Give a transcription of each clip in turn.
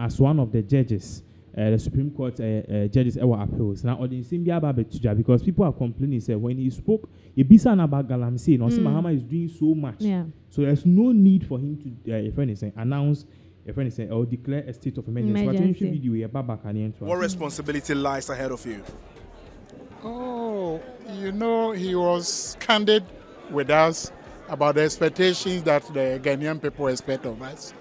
as one of the judges, the Supreme Court judges appeals. Now, audience because people are complaining, say when he spoke, Ibisan about Galamsey, Mahama is doing so much. Yeah. So there's no need for him to announce, or declare a state of emergency. What responsibility lies ahead of you? Oh, he was candid with us about the expectations that the Ghanaian people expect of us.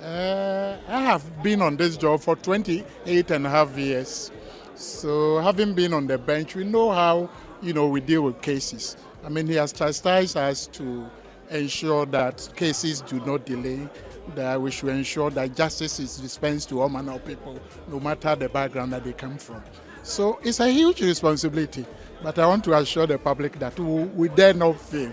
I have been on this job for 28 and a half years. So having been on the bench, we know how, we deal with cases. I mean, he has chastised us to ensure that cases do not delay, that we should ensure that justice is dispensed to all manner of people, no matter the background that they come from. So it's a huge responsibility, but I want to assure the public that we dare not fail.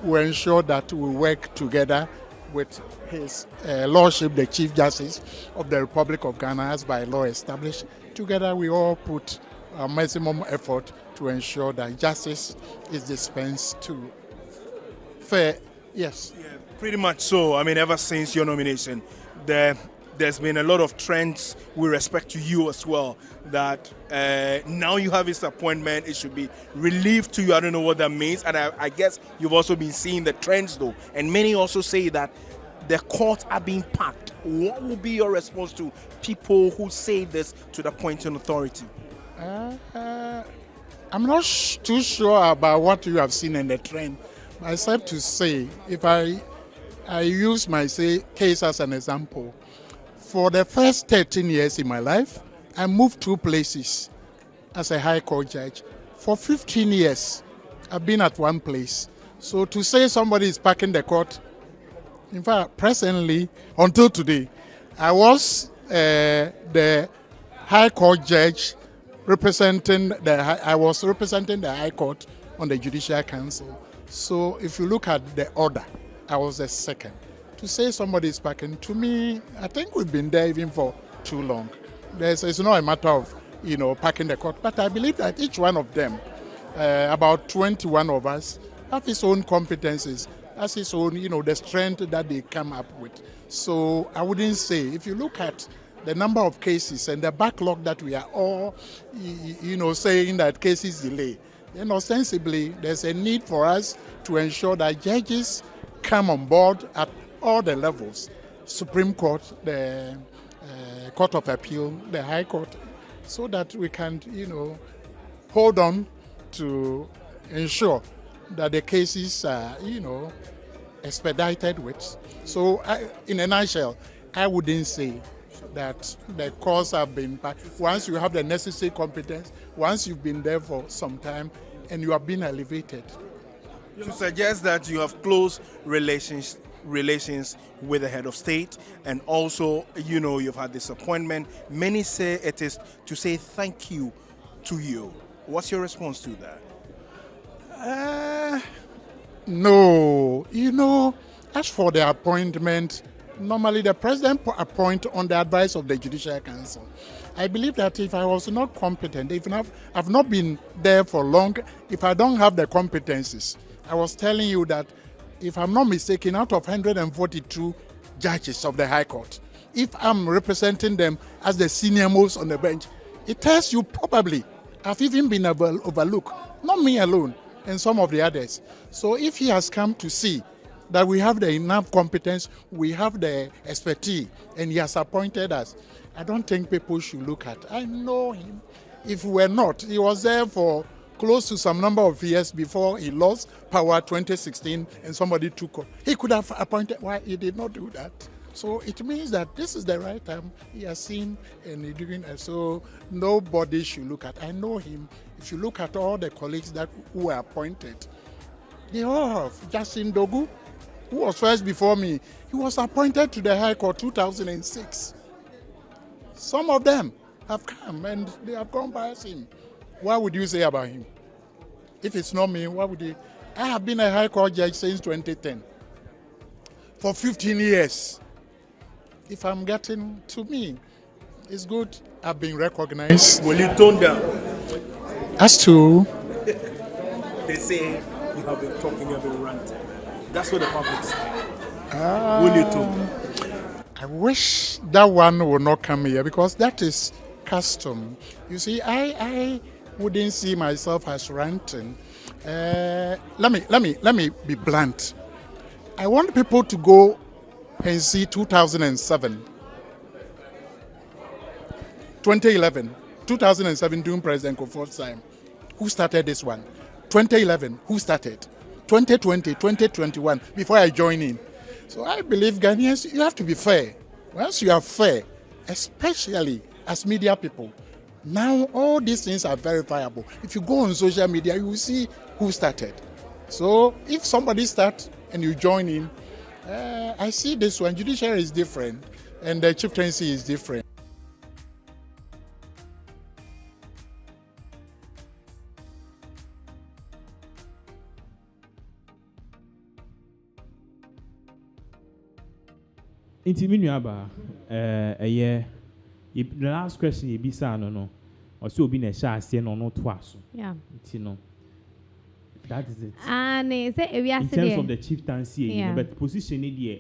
We ensure that we work together with His Lordship, the Chief Justice of the Republic of Ghana, as by law established. Together we all put our maximum effort to ensure that justice is dispensed to fair. Yes. Yeah, pretty much so. I mean, ever since your nomination, there's been a lot of trends with respect to you as well, that now you have this appointment, it should be relieved to you. I don't know what that means. And I guess you've also been seeing the trends though. And many also say that the courts are being packed. What will be your response to people who say this to the appointing authority? I'm not too sure about what you have seen in the trend. Except to say, if I use my case as an example, for the first 13 years in my life, I moved 2 places as a High Court judge. For 15 years, I've been at one place. So to say somebody is packing the court, in fact, presently, until today, I was the High Court judge representing I was representing the High Court on the Judicial Council. So if you look at the order, I was the second. To say somebody is packing, to me, I think we've been there even for too long. It's not a matter of, packing the court, but I believe that each one of them, about 21 of us, have his own competencies, has his own, the strength that they come up with. So I wouldn't say, if you look at the number of cases and the backlog that we are all, saying that cases delay, then ostensibly there's a need for us to ensure that judges come on board at all the levels, Supreme Court, the Court of Appeal, the High Court, so that we can, hold on to ensure that the cases are, expedited with. So in a nutshell, I wouldn't say that the courts have been, once you have the necessary competence, once you've been there for some time and you have been elevated. To suggest that you have close relations with the head of state, and also, you've had this appointment. Many say it is to say thank you to you. What's your response to that? No. As for the appointment, normally the president appoints on the advice of the Judicial Council. I believe that if I was not competent, if I've not been there for long, if I don't have the competencies, I was telling you that if I'm not mistaken, out of 142 judges of the High Court, if I'm representing them as the senior most on the bench, it tells you probably I've even been overlooked, not me alone, and some of the others. So if he has come to see that we have the enough competence, we have the expertise, and he has appointed us, I don't think people should look at. I know him. If we were not, he was there for close to some number of years before he lost power 2016 and somebody took over. He could have appointed. Why he did not do that? So it means that this is the right time he has seen and he's doing it. So nobody should look at. I know him. If you look at all the colleagues who were appointed, they all have. Justin Dogu, who was first before me, he was appointed to the High Court 2006. Some of them have come and they have gone past him. What would you say about him? If it's not me, what would you? I have been a High Court judge since 2010. For 15 years. If I'm getting, to me, it's good. I've been recognized. Will you tone down? As to? They say you have been talking, you have been ranting. That's what the public say. Will you tone? I wish that one would not come here because that is custom. You see, I wouldn't see myself as ranting. Let me be blunt. I want people to go and see 2007, 2011, 2007 during President Kufuor's time. Who started this one? 2011, who started? 2020, 2021, before I join in. So I believe Ghanaians, you have to be fair. Once you are fair, especially as media people, now all these things are verifiable. If you go on social media, you will see who started. So if somebody starts and you join in, I see this one, Judicial is different and the chieftaincy is different. Inti mi nuaba the last question you be sa no also obi na sha ase no to aso yeah inti no that is it and say we are in terms of the chieftaincy yeah. But position there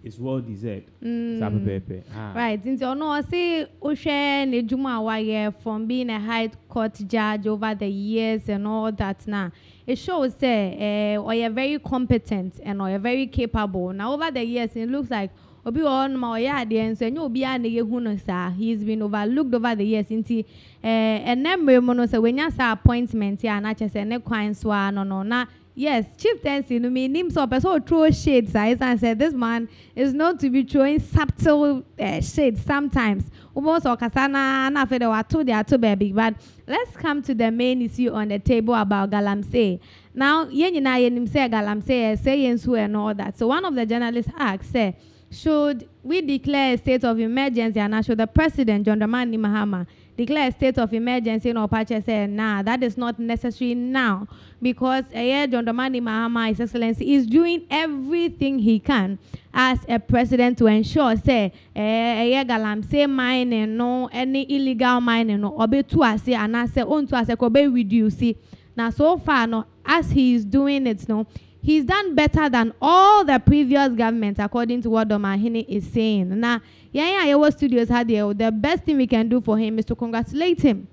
is well deserved right inti ono say ohwe ne dwuma awaye from being a high court judge over the years and all that now it shows say or you're very competent and or you're very capable now over the years it looks like obi on ma oya de enso nya obi a na yehu no sa he's been overlooked over the years nti enemre mo no say wenya sa appointment ya na chese ne kwan so no na yes chieftaincy no me nim so person throw shades and said this man is known to be throwing subtle shades sometimes almost okasana na fe de wato de ato baby but let's come to the main issue on the table about galamsey now yenyina yenim say galamsey say yensu and all that so one of the journalists asked say should we declare a state of emergency and should the president, Dormaahene Mahama, declare a state of emergency? No, Pache said, nah, that is not necessary now because Dormaahene Mahama, His Excellency, is doing everything he can as a president to ensure, say, galamsey mining, no, any illegal mining, no, obe to us, and I say, on to us, obe reduce. Now, so far, no, as he is doing it, no, he's done better than all the previous governments, according to what Dormaahene is saying. Now, Yaya Studios had the best thing we can do for him is to congratulate him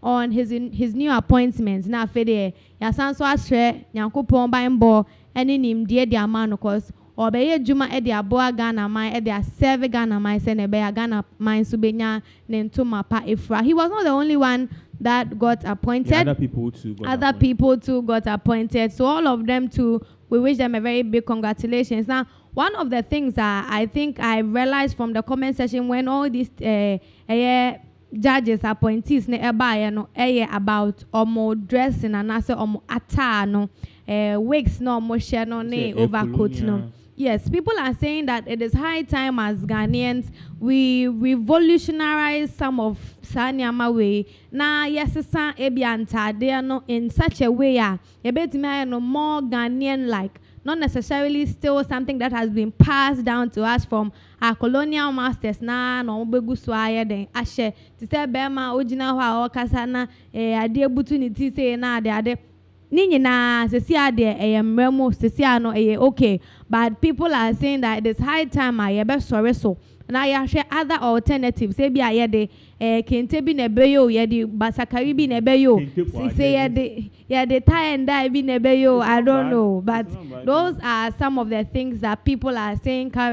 on his new appointments. Now, Fede, Yasanso Asre, Yankupon Baimbo, any name dear the amount, of course, or Beye Juma at the Aboa Ghana mine, at the Serve Ghana mine, Senebea Ghana mine, Subenya, Nentuma Pa Ifra. He was not the only one that got appointed. Yeah, other people too got appointed. So all of them too, we wish them a very big congratulations. Now, one of the things that I think I realized from the comment section when all these judges appointees about omo dressing and also omo attire no wigs no omo share no ne overcoat no. Yes, people are saying that it is high time as Ghanaians we revolutionize some of Sanyama way. Na yes, san ebianta they are no in such a way no more Ghanaian like, not necessarily still something that has been passed down to us from our colonial masters na no begu so aye den ahye ti say bema ogina ho a okasa na ade opportunity say na ade Ninyina sesi ade mremo sesi ano okay, but people are saying that it is high time I be sorry so na ya share other alternatives say bi aye de kente bi na beyo ye de basakari bi na beyo say ye de tie and die bi na beyo I don't know, but those are some of the things that people are saying currently.